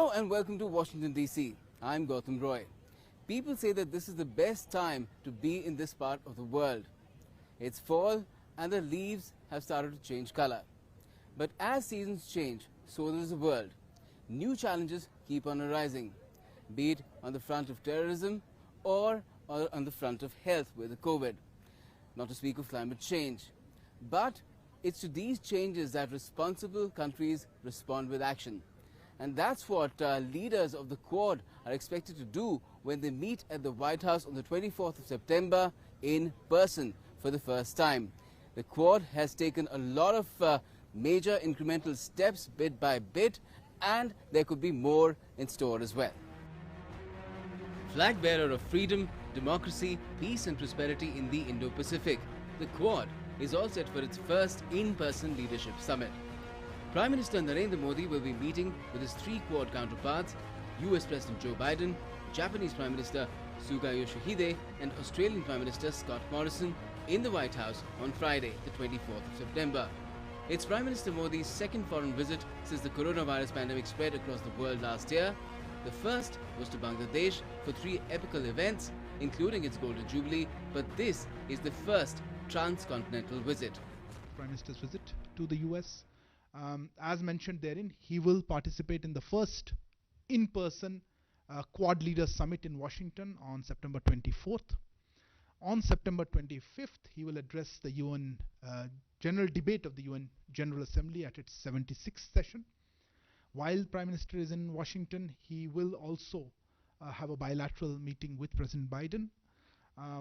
Hello and welcome to Washington DC. I'm Gautam Roy. People say that this is the best time to be in this part of the world. It's fall and the leaves have started to change color. But as seasons change, so does the world. New challenges keep on arising, be it on the front of terrorism or on the front of health with the COVID, not to speak of climate change. But it's to these changes that responsible countries respond with action. And that's what leaders of the Quad are expected to do when they meet at the White House on the 24th of September in person for the first time. The Quad has taken a lot of major incremental steps bit by bit, and there could be more in store as well. Flag bearer of freedom, democracy, peace and prosperity in the Indo-Pacific, the Quad is all set for its first in-person leadership summit. Prime Minister Narendra Modi will be meeting with his three Quad counterparts, US President Joe Biden, Japanese Prime Minister Suga Yoshihide and Australian Prime Minister Scott Morrison in the White House on Friday, the 24th of September. It's Prime Minister Modi's second foreign visit since the coronavirus pandemic spread across the world last year. The first was to Bangladesh for three epical events, including its Golden Jubilee, but this is the first transcontinental visit. Prime Minister's visit to the US. As mentioned therein, he will participate in the first in-person Quad Leaders Summit in Washington on September 24th. On September 25th, he will address the UN General Debate of the UN General Assembly at its 76th session. While Prime Minister is in Washington, he will also have a bilateral meeting with President Biden.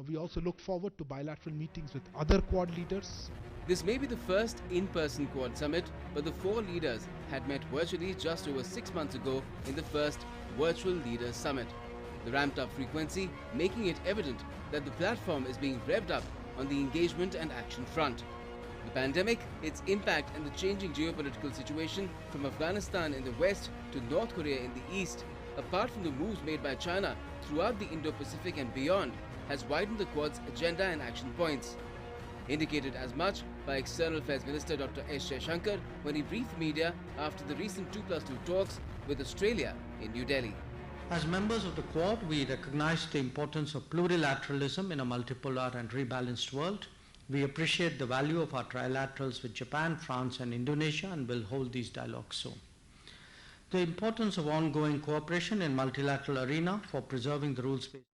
We also look forward to bilateral meetings with other Quad leaders. This may be the first in-person Quad summit, but the four leaders had met virtually just over 6 months ago in the first virtual leaders summit. The ramped up frequency making it evident that the platform is being revved up on the engagement and action front. The pandemic, its impact and the changing geopolitical situation from Afghanistan in the west to North Korea in the east, apart from the moves made by China throughout the Indo-Pacific and beyond, has widened the Quad's agenda and action points. Indicated as much by External Affairs Minister Dr. S. Jaishankar when he briefed media after the recent 2+2 talks with Australia in New Delhi. As members of the Quad, we recognize the importance of plurilateralism in a multipolar and rebalanced world. We appreciate the value of our trilaterals with Japan, France and Indonesia and will hold these dialogues soon. The importance of ongoing cooperation in multilateral arena for preserving the rules-based.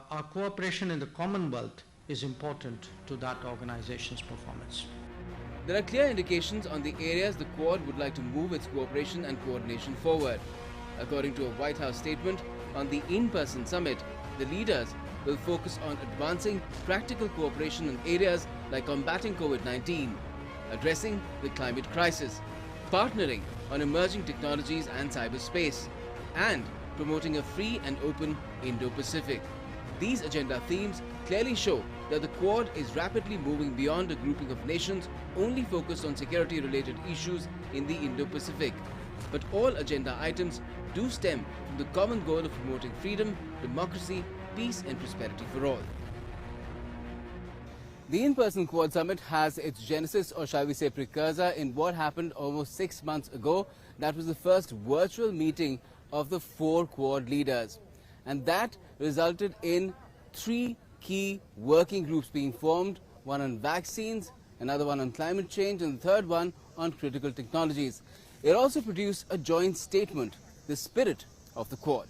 Our cooperation in the Commonwealth is important to that organization's performance. There are clear indications on the areas the Quad would like to move its cooperation and coordination forward. According to a White House statement, on the in-person summit, the leaders will focus on advancing practical cooperation in areas like combating COVID-19, addressing the climate crisis, partnering on emerging technologies and cyberspace, and promoting a free and open Indo-Pacific. These agenda themes clearly show that the Quad is rapidly moving beyond a grouping of nations only focused on security-related issues in the Indo-Pacific. But all agenda items do stem from the common goal of promoting freedom, democracy, peace and prosperity for all. The in-person Quad Summit has its genesis, or shall we say precursor, in what happened almost 6 months ago. That was the first virtual meeting of the four Quad leaders. And that resulted in three key working groups being formed, one on vaccines, another one on climate change, and the third one on critical technologies. It also produced a joint statement, the spirit of the Quad.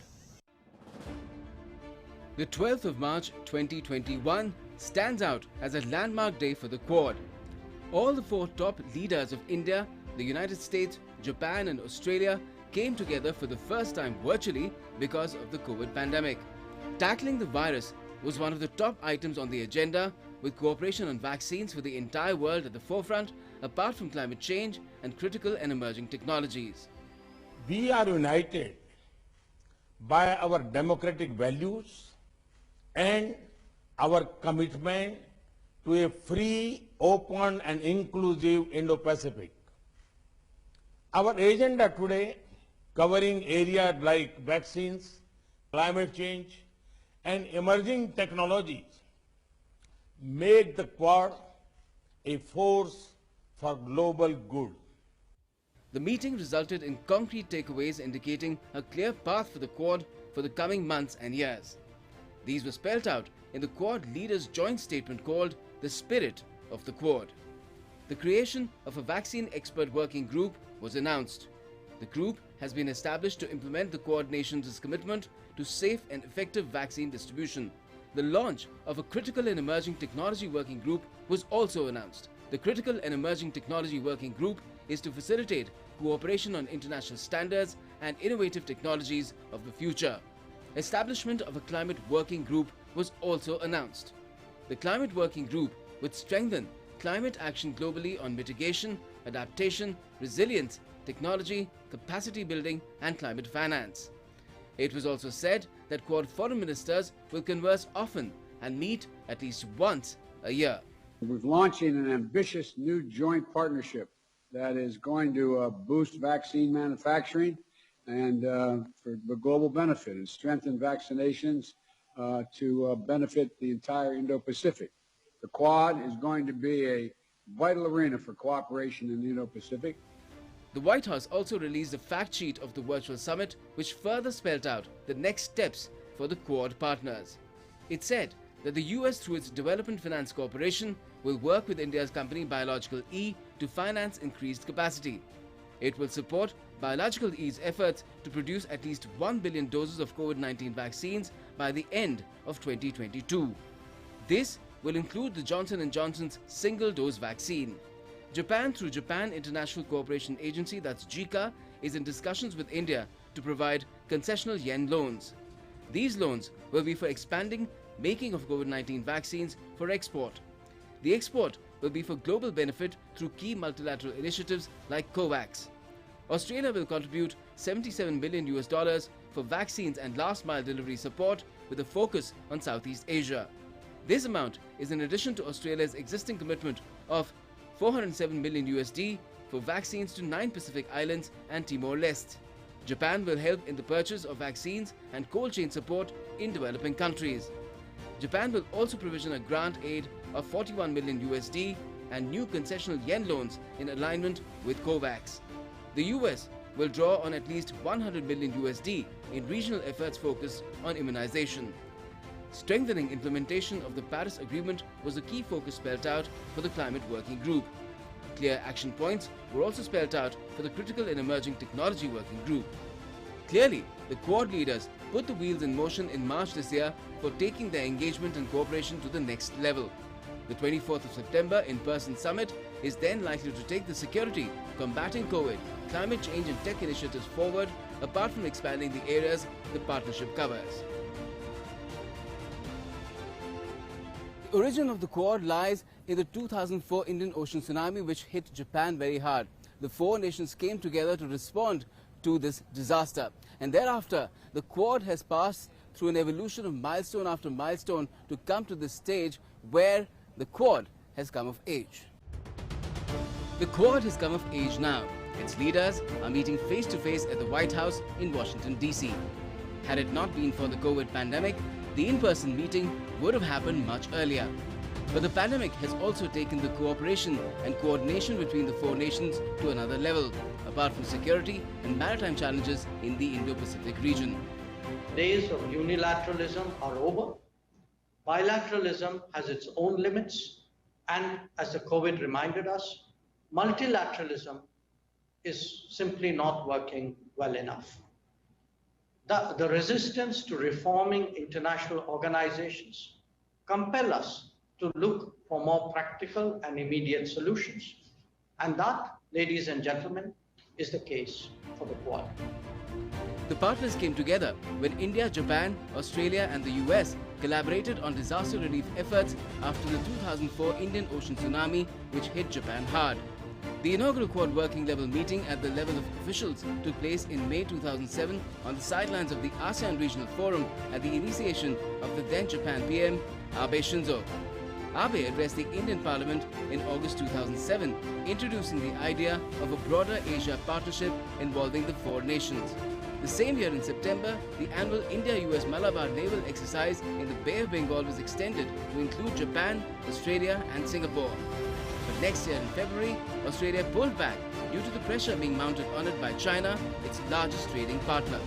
The 12th of March 2021 stands out as a landmark day for the Quad. All the four top leaders of India, the United States, Japan and Australia came together for the first time virtually because of the COVID pandemic. Tackling the virus was one of the top items on the agenda, with cooperation on vaccines for the entire world at the forefront, apart from climate change and critical and emerging technologies. We are united by our democratic values and our commitment to a free, open and inclusive Indo-Pacific. Our agenda today, covering areas like vaccines, climate change and emerging technologies, make the Quad a force for global good. The meeting resulted in concrete takeaways indicating a clear path for the Quad for the coming months and years. These were spelled out in the Quad leaders' joint statement called the Spirit of the Quad. The creation of a vaccine expert working group was announced. The group has been established to implement the Quad nations' commitment to safe and effective vaccine distribution. The launch of a Critical and Emerging Technology Working Group was also announced. The Critical and Emerging Technology Working Group is to facilitate cooperation on international standards and innovative technologies of the future. Establishment of a Climate Working Group was also announced. The Climate Working Group would strengthen climate action globally on mitigation, adaptation, resilience, technology, capacity building and climate finance. It was also said that Quad foreign ministers will converse often and meet at least once a year. We're launching an ambitious new joint partnership that is going to boost vaccine manufacturing and for the global benefit and strengthen vaccinations to benefit the entire Indo-Pacific. The Quad is going to be a vital arena for cooperation in the Indo-Pacific. The White House also released a fact sheet of the virtual summit which further spelled out the next steps for the Quad partners. It said that the US through its Development Finance Corporation will work with India's company Biological E to finance increased capacity. It will support Biological E's efforts to produce at least 1 billion doses of COVID-19 vaccines by the end of 2022. This will include the Johnson & Johnson's single-dose vaccine. Japan through Japan International Cooperation Agency, that's JICA, is in discussions with India to provide concessional yen loans. These loans will be for expanding making of COVID-19 vaccines for export. The export will be for global benefit through key multilateral initiatives like COVAX. Australia will contribute $77 billion for vaccines and last-mile delivery support with a focus on Southeast Asia. This amount is in addition to Australia's existing commitment of $407 million for vaccines to 9 Pacific islands and Timor-Leste. Japan will help in the purchase of vaccines and cold chain support in developing countries. Japan will also provision a grant aid of $41 million and new concessional yen loans in alignment with COVAX. The US will draw on at least $100 million in regional efforts focused on immunization. Strengthening implementation of the Paris Agreement was a key focus spelled out for the Climate Working Group. Clear action points were also spelled out for the Critical and Emerging Technology Working Group. Clearly, the Quad leaders put the wheels in motion in March this year for taking their engagement and cooperation to the next level. The 24th of September in-person summit is then likely to take the security, combating COVID, climate change and tech initiatives forward, apart from expanding the areas the partnership covers. The origin of the Quad lies in the 2004 Indian Ocean tsunami which hit Japan very hard. The four nations came together to respond to this disaster, and thereafter the Quad has passed through an evolution of milestone after milestone to come to this stage where the Quad has come of age. The Quad has come of age now. Its leaders are meeting face to face at the White House in Washington, D.C. Had it not been for the COVID pandemic, the in-person meeting would have happened much earlier. But the pandemic has also taken the cooperation and coordination between the four nations to another level, apart from security and maritime challenges in the Indo-Pacific region. Days of unilateralism are over. Bilateralism has its own limits, and as the COVID reminded us, multilateralism is simply not working well enough. The resistance to reforming international organizations compel us to look for more practical and immediate solutions. And that, ladies and gentlemen, is the case for the Quad. The partners came together when India, Japan, Australia and the US collaborated on disaster relief efforts after the 2004 Indian Ocean tsunami which hit Japan hard. The inaugural Quad working level meeting at the level of officials took place in May 2007 on the sidelines of the ASEAN Regional Forum at the initiation of the then Japan PM, Abe Shinzo. Abe addressed the Indian Parliament in August 2007, introducing the idea of a broader Asia partnership involving the four nations. The same year in September, the annual India-US Malabar naval exercise in the Bay of Bengal was extended to include Japan, Australia and Singapore. But But next year in February, Australia pulled back due to the pressure being mounted on it by China, its largest trading partner.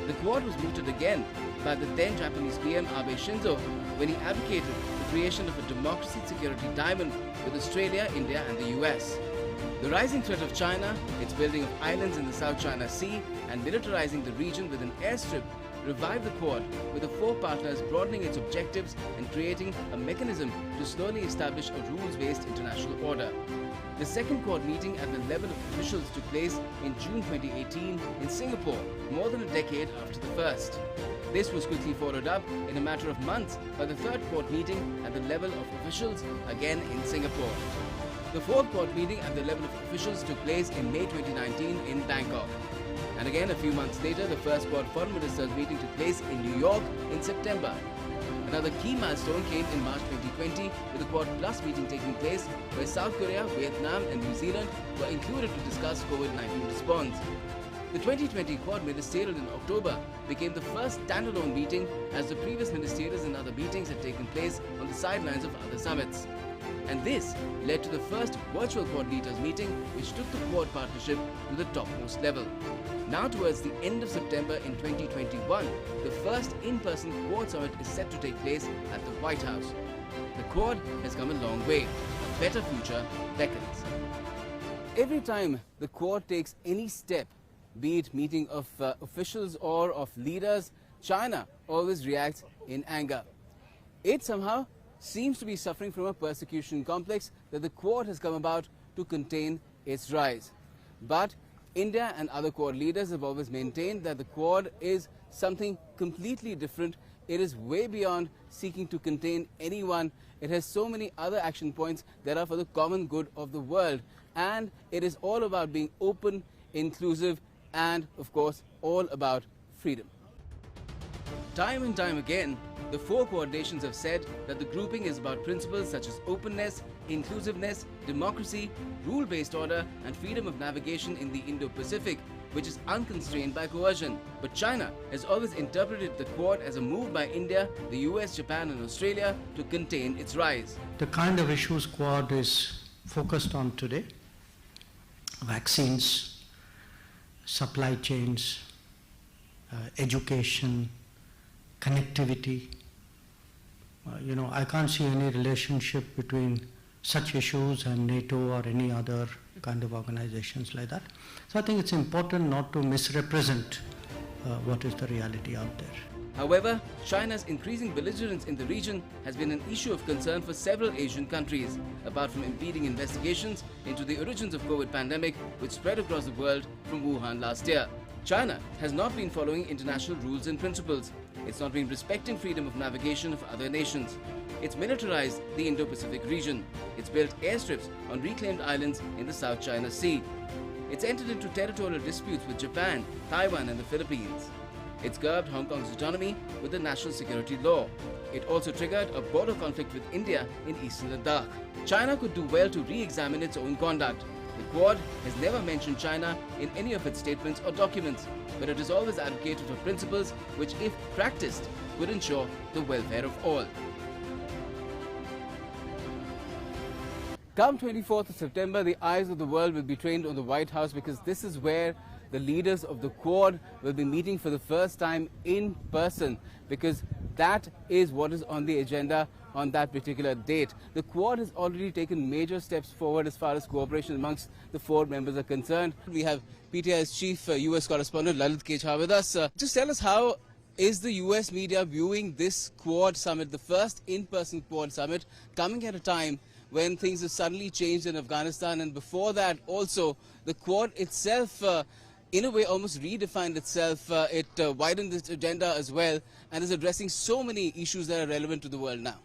The Quad was mooted again by the then Japanese PM Abe Shinzo when he advocated the creation of a democracy security diamond with Australia, India and the US. The rising threat of China, its building of islands in the South China Sea and militarizing the region with an airstrip revived the Quad, with the four partners broadening its objectives and creating a mechanism to slowly establish a rules-based international order. The second Quad meeting at the level of officials took place in June 2018 in Singapore, more than a decade after the first. This was quickly followed up in a matter of months by the third Quad meeting at the level of officials, again in Singapore. The fourth Quad meeting at the level of officials took place in May 2019 in Bangkok. And again, a few months later, the first Quad Foreign Ministers meeting took place in New York in September. Another key milestone came in March 2020 with the Quad Plus meeting taking place, where South Korea, Vietnam and New Zealand were included to discuss COVID-19 response. The 2020 Quad Ministerial in October became the first standalone meeting, as the previous ministerials and other meetings had taken place on the sidelines of other summits. And this led to the first virtual Quad leaders meeting, which took the Quad partnership to the topmost level. Now towards the end of September in 2021, the first in-person Quad summit is set to take place at the White House. The Quad has come a long way. A better future beckons. Every time the Quad takes any step, be it meeting of officials or of leaders, China always reacts in anger. It somehow seems to be suffering from a persecution complex that the Quad has come about to contain its rise. But India and other Quad leaders have always maintained that the Quad is something completely different. It is way beyond seeking to contain anyone. It has so many other action points that are for the common good of the world. And it is all about being open, inclusive, and of course, all about freedom. Time and time again, the four Quad nations have said that the grouping is about principles such as openness, inclusiveness, democracy, rule-based order and freedom of navigation in the Indo-Pacific, which is unconstrained by coercion. But China has always interpreted the Quad as a move by India, the US, Japan and Australia to contain its rise. The kind of issues Quad is focused on today, vaccines, supply chains, education, connectivity. I can't see any relationship between such issues and NATO or any other kind of organizations like that. So I think it's important not to misrepresent what is the reality out there. However, China's increasing belligerence in the region has been an issue of concern for several Asian countries, apart from impeding investigations into the origins of COVID pandemic, which spread across the world from Wuhan last year. China has not been following international rules and principles. It's not been respecting freedom of navigation of other nations. It's militarized the Indo-Pacific region. It's built airstrips on reclaimed islands in the South China Sea. It's entered into territorial disputes with Japan, Taiwan and the Philippines. It's curbed Hong Kong's autonomy with the national security law. It also triggered a border conflict with India in eastern Ladakh. China could do well to re-examine its own conduct. The Quad has never mentioned China in any of its statements or documents, but it has always advocated for principles which, if practiced, would ensure the welfare of all. Come 24th of September, the eyes of the world will be trained on the White House, because this is where the leaders of the Quad will be meeting for the first time in person, because that is what is on the agenda on that particular date. The Quad has already taken major steps forward as far as cooperation amongst the four members are concerned. We have PTI's chief US correspondent Lalit Kejha with us. Just tell us, how is the US media viewing this Quad summit, the first in-person Quad summit, coming at a time when things have suddenly changed in Afghanistan, and before that also the Quad itself in a way almost redefined itself. It widened its agenda as well and is addressing so many issues that are relevant to the world now.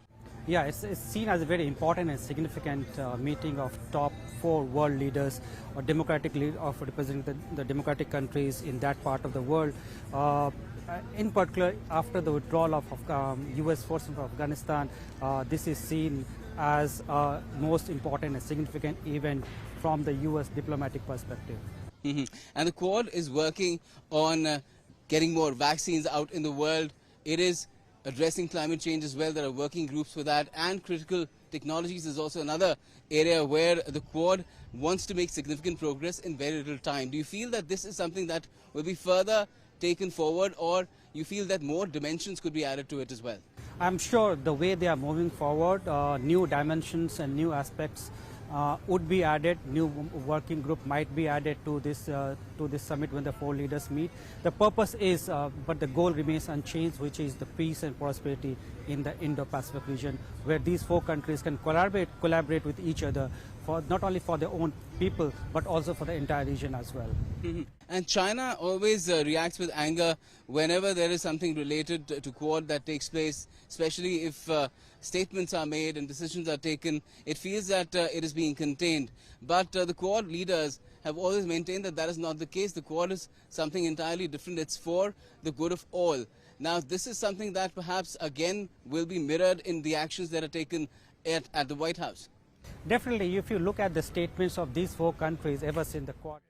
Yeah, it's seen as a very important and significant meeting of top four world leaders or representing the democratic countries in that part of the world. In particular, after the withdrawal of US forces from Afghanistan, this is seen as a most important and significant event from the US diplomatic perspective. And the Quad is working on getting more vaccines out in the world. It is addressing climate change as well. There are working groups for that, and critical technologies is also another area where the Quad wants to make significant progress in very little time. Do you feel that this is something that will be further taken forward, or you feel that more dimensions could be added to it as well? I'm sure the way they are moving forward, new dimensions and new aspects would be added. New working group might be added to this summit when the four leaders meet. The purpose is, but the goal remains unchanged, which is the peace and prosperity in the Indo-Pacific region, where these four countries can collaborate with each other, for not only for their own people, but also for the entire region as well. And China always reacts with anger whenever there is something related to Quad that takes place, especially if statements are made and decisions are taken. It feels that it is being contained. But the Quad leaders have always maintained that that is not the case. The Quad is something entirely different. It's for the good of all. Now, this is something that perhaps again will be mirrored in the actions that are taken at the White House. Definitely, if you look at the statements of these four countries ever since the Quad.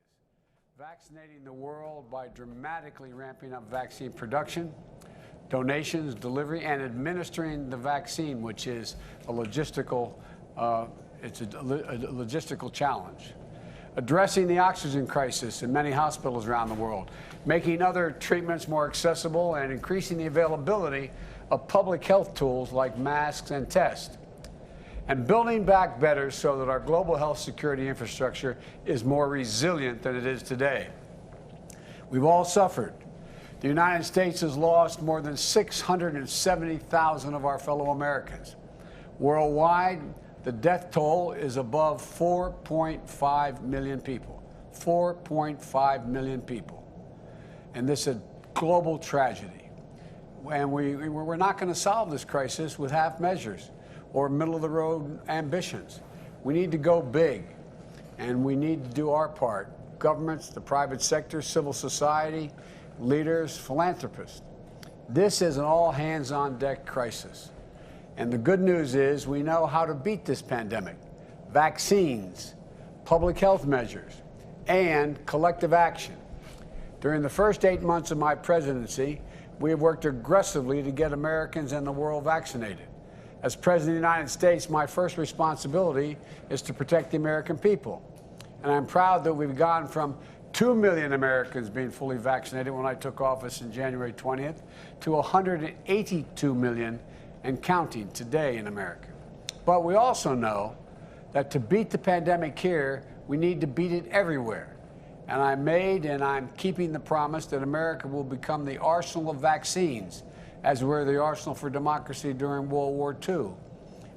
Vaccinating the world by dramatically ramping up vaccine production, donations, delivery, and administering the vaccine, which is a logistical, logistical challenge. Addressing the oxygen crisis in many hospitals around the world, making other treatments more accessible, and increasing the availability of public health tools like masks and tests. And building back better so that our global health security infrastructure is more resilient than it is today. We've all suffered. The United States has lost more than 670,000 of our fellow Americans. Worldwide, the death toll is above 4.5 million people. 4.5 million people. And this is a global tragedy. And we're not going to solve this crisis with half measures or middle-of-the-road ambitions. We need to go big, and we need to do our part. Governments, the private sector, civil society, leaders, philanthropists. This is an all-hands-on-deck crisis. And the good news is we know how to beat this pandemic. Vaccines, public health measures, and collective action. During the first 8 months of my presidency, we have worked aggressively to get Americans and the world vaccinated. As President of the United States, my first responsibility is to protect the American people. And I'm proud that we've gone from 2 million Americans being fully vaccinated when I took office in January 20th to 182 million and counting today in America. But we also know that to beat the pandemic here, we need to beat it everywhere. And I made and I'm keeping the promise that America will become the arsenal of vaccines, as we were the arsenal for democracy during World War II.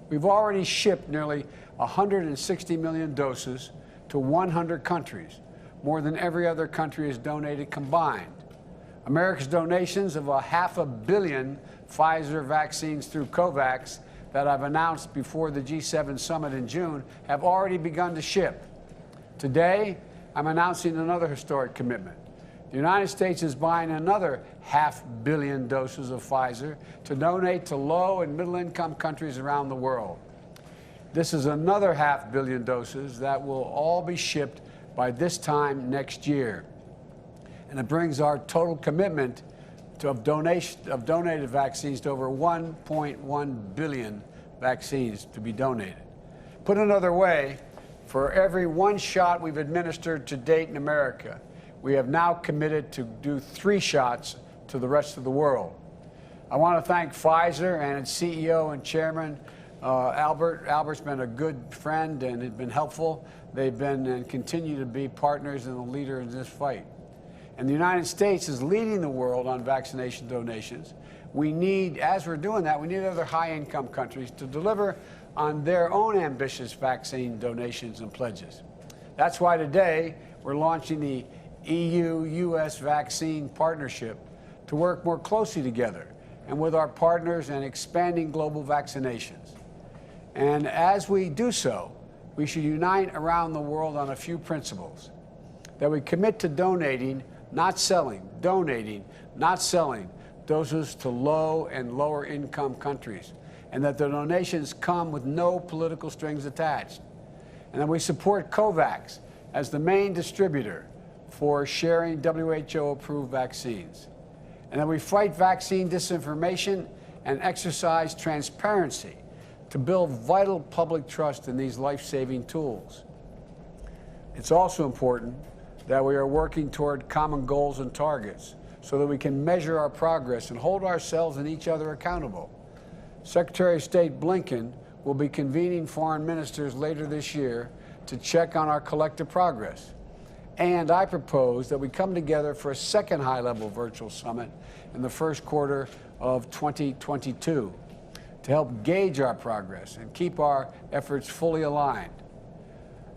We've already shipped nearly 160 million doses to 100 countries, more than every other country has donated combined. America's donations of 500 million Pfizer vaccines through COVAX that I've announced before the G7 summit in June have already begun to ship. Today, I'm announcing another historic commitment. The United States is buying another 500 million doses of Pfizer to donate to low and middle income countries around the world. This is another 500 million doses that will all be shipped by this time next year. And it brings our total commitment of donated vaccines to over 1.1 billion vaccines to be donated. Put another way, for every one shot we've administered to date in America, we have now committed to do 3 shots to the rest of the world. I want to thank Pfizer and its CEO and chairman, Albert. Albert's been a good friend and has been helpful. They've been and continue to be partners and a leader in this fight. And the United States is leading the world on vaccination donations. We need, as we're doing that, we need other high-income countries to deliver on their own ambitious vaccine donations and pledges. That's why today we're launching the EU-US vaccine partnership to work more closely together and with our partners and expanding global vaccinations. And as we do so, we should unite around the world on a few principles. That we commit to donating, not selling, donating, not selling doses to low and lower income countries, and that the donations come with no political strings attached. And that we support COVAX as the main distributor for sharing WHO-approved vaccines. And that we fight vaccine disinformation and exercise transparency to build vital public trust in these life-saving tools. It's also important that we are working toward common goals and targets so that we can measure our progress and hold ourselves and each other accountable. Secretary of State Blinken will be convening foreign ministers later this year to check on our collective progress. And I propose that we come together for a second high-level virtual summit in the first quarter of 2022 to help gauge our progress and keep our efforts fully aligned.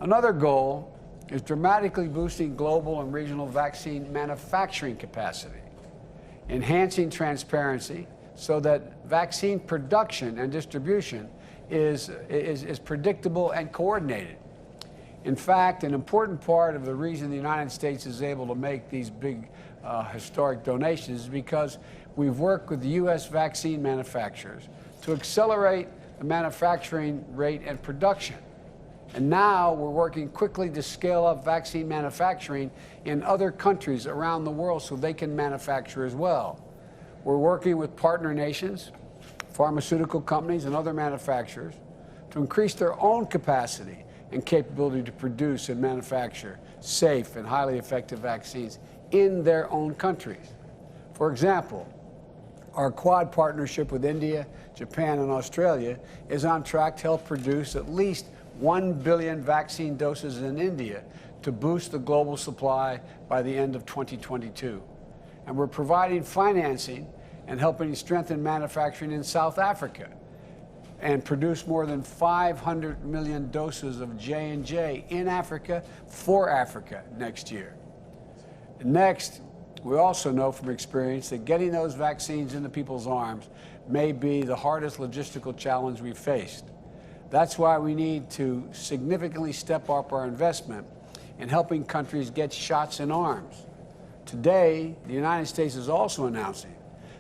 Another goal is dramatically boosting global and regional vaccine manufacturing capacity, enhancing transparency so that vaccine production and distribution is predictable and coordinated. In fact, an important part of the reason the United States is able to make these big historic donations is because we've worked with the U.S. vaccine manufacturers to accelerate the manufacturing rate and production. And now we're working quickly to scale up vaccine manufacturing in other countries around the world so they can manufacture as well. We're working with partner nations, pharmaceutical companies, and other manufacturers to increase their own capacity and capability to produce and manufacture safe and highly effective vaccines in their own countries. For example, our Quad partnership with India, Japan, and Australia is on track to help produce at least 1 billion vaccine doses in India to boost the global supply by the end of 2022. And we're providing financing and helping strengthen manufacturing in South Africa and produce more than 500 million doses of J&J in Africa for Africa next year. Next, we also know from experience that getting those vaccines into people's arms may be the hardest logistical challenge we've faced. That's why we need to significantly step up our investment in helping countries get shots in arms. Today, the United States is also announcing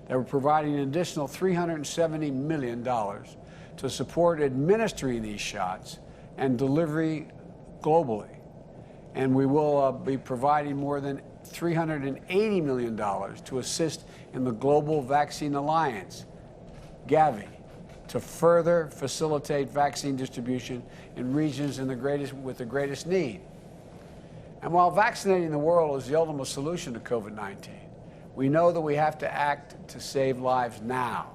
that we're providing an additional $370 million to support administering these shots and delivery globally. And we will be providing more than $380 million to assist in the Global Vaccine Alliance, Gavi, to further facilitate vaccine distribution in regions with the greatest need. And while vaccinating the world is the ultimate solution to COVID-19, we know that we have to act to save lives now.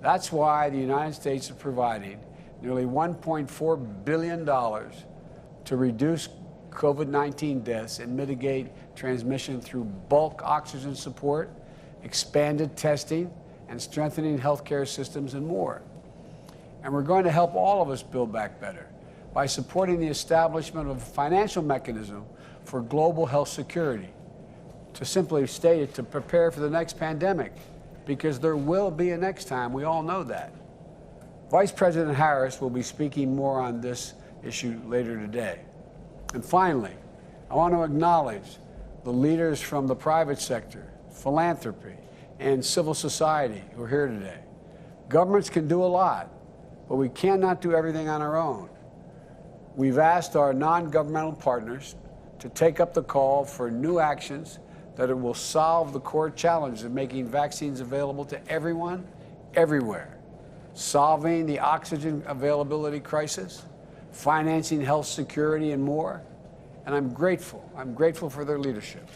That's why the United States is providing nearly $1.4 billion to reduce COVID-19 deaths and mitigate transmission through bulk oxygen support, expanded testing, and strengthening healthcare systems and more. And we're going to help all of us build back better by supporting the establishment of a financial mechanism for global health security. To simply state it, to prepare for the next pandemic, because there will be a next time, we all know that. Vice President Harris will be speaking more on this issue later today. And finally, I want to acknowledge the leaders from the private sector, philanthropy, and civil society who are here today. Governments can do a lot, but we cannot do everything on our own. We've asked our non-governmental partners to take up the call for new actions that it will solve the core challenge of making vaccines available to everyone, everywhere, solving the oxygen availability crisis, financing health security, and more. And I'm grateful. I'm grateful for their leadership.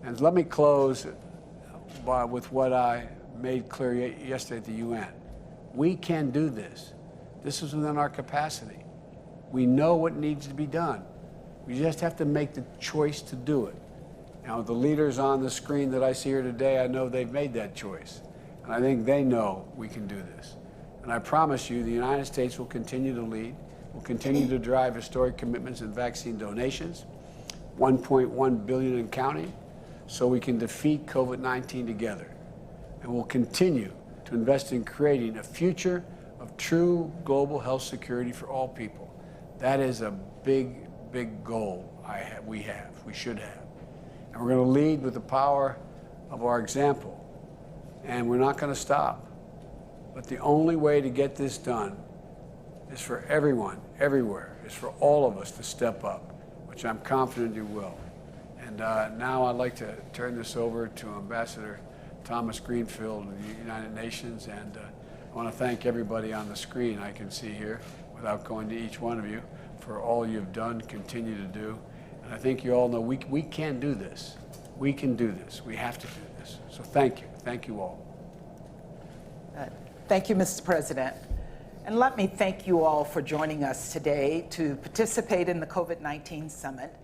And let me close with what I made clear yesterday at the UN. We can do this. This is within our capacity. We know what needs to be done. We just have to make the choice to do it. Now, the leaders on the screen that I see here today, I know they've made that choice. And I think they know we can do this. And I promise you, the United States will continue to lead, will continue to drive historic commitments in vaccine donations, 1.1 billion and counting, so we can defeat COVID-19 together. And we'll continue to invest in creating a future of true global health security for all people. That is a big, big goal we should have. And we're going to lead with the power of our example. And we're not going to stop. But the only way to get this done is for everyone, everywhere, is for all of us to step up, which I'm confident you will. And now I'd like to turn this over to Ambassador Thomas Greenfield of the United Nations, and I want to thank everybody on the screen I can see here, without going to each one of you, for all you've done, continue to do. And I think you all know we can do this. We can do this. We have to do this. So thank you. Thank you all. Thank you, Mr. President. And let me thank you all for joining us today to participate in the COVID-19 summit.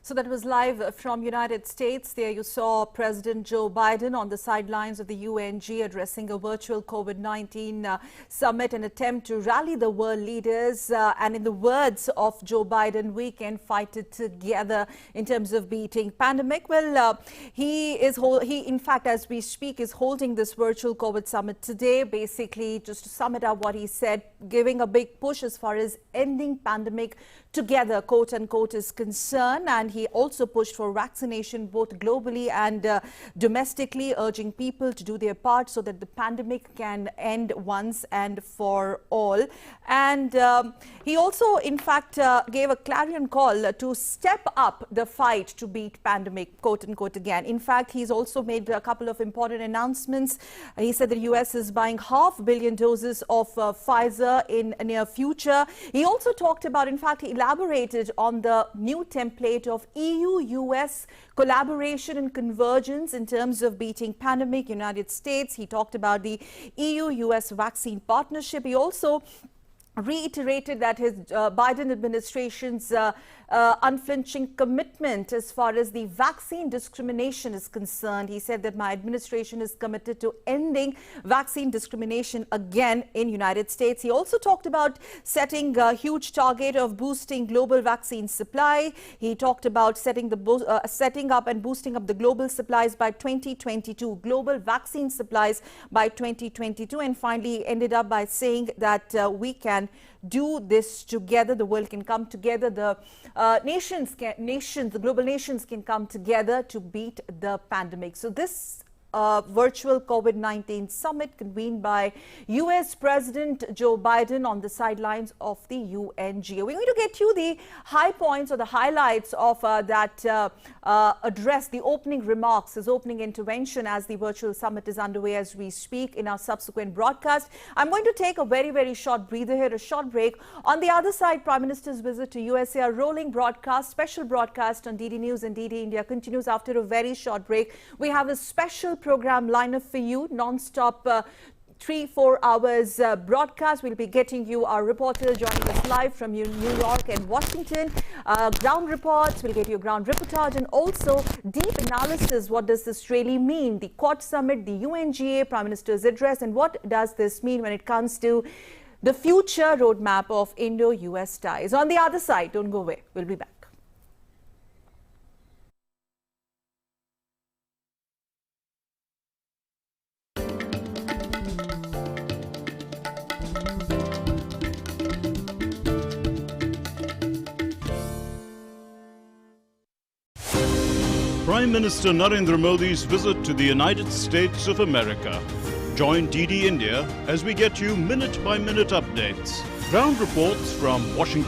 So that was live from United States. There you saw President Joe Biden on the sidelines of the UNG addressing a virtual COVID-19 summit, an attempt to rally the world leaders. And in the words of Joe Biden, we can fight it together in terms of beating pandemic. Well, he in fact, as we speak, is holding this virtual COVID summit today. Basically, just to sum it up what he said, giving a big push as far as ending pandemic together, quote unquote, is concerned. And he also pushed for vaccination both globally and domestically, urging people to do their part so that the pandemic can end once and for all. And he also, in fact, gave a clarion call to step up the fight to beat pandemic, quote unquote, again. In fact, he's also made a couple of important announcements. He said the US is buying 500 million doses of Pfizer in near future. He also talked about, in fact, he elaborated on the new template of EU-US collaboration and convergence in terms of beating pandemic. United States, he talked about the EU-US vaccine partnership. He also reiterated that his Biden administration's unflinching commitment as far as the vaccine discrimination is concerned. He said that my administration is committed to ending vaccine discrimination again in United States. He also talked about setting a huge target of boosting global vaccine supply. He talked about setting up and boosting up the global supplies by 2022, global vaccine supplies by 2022. And finally, he ended up by saying that we can do this together. The world can come together. The the global nations can come together to beat the pandemic. So this virtual COVID-19 summit convened by US President Joe Biden on the sidelines of the UNG. We're going to get you the high points or the highlights of that address, the opening remarks, his opening intervention as the virtual summit is underway as we speak in our subsequent broadcast. I'm going to take a very, very short breather here, a short break. On the other side, Prime Minister's visit to USA, a rolling broadcast, special broadcast on DD News and DD India continues after a very short break. We have a special program lineup for you, non-stop 3-4 hours broadcast. We'll be getting you our reporters joining us live from New York and Washington. Ground reports, we'll get you a ground reportage, and also deep analysis. What does this really mean? The Quad Summit, the UNGA Prime Minister's address, and what does this mean when it comes to the future roadmap of Indo-US ties? On the other side, don't go away. We'll be back. Prime Minister Narendra Modi's visit to the United States of America. Join DD India as we get you minute-by-minute updates. Ground reports from Washington.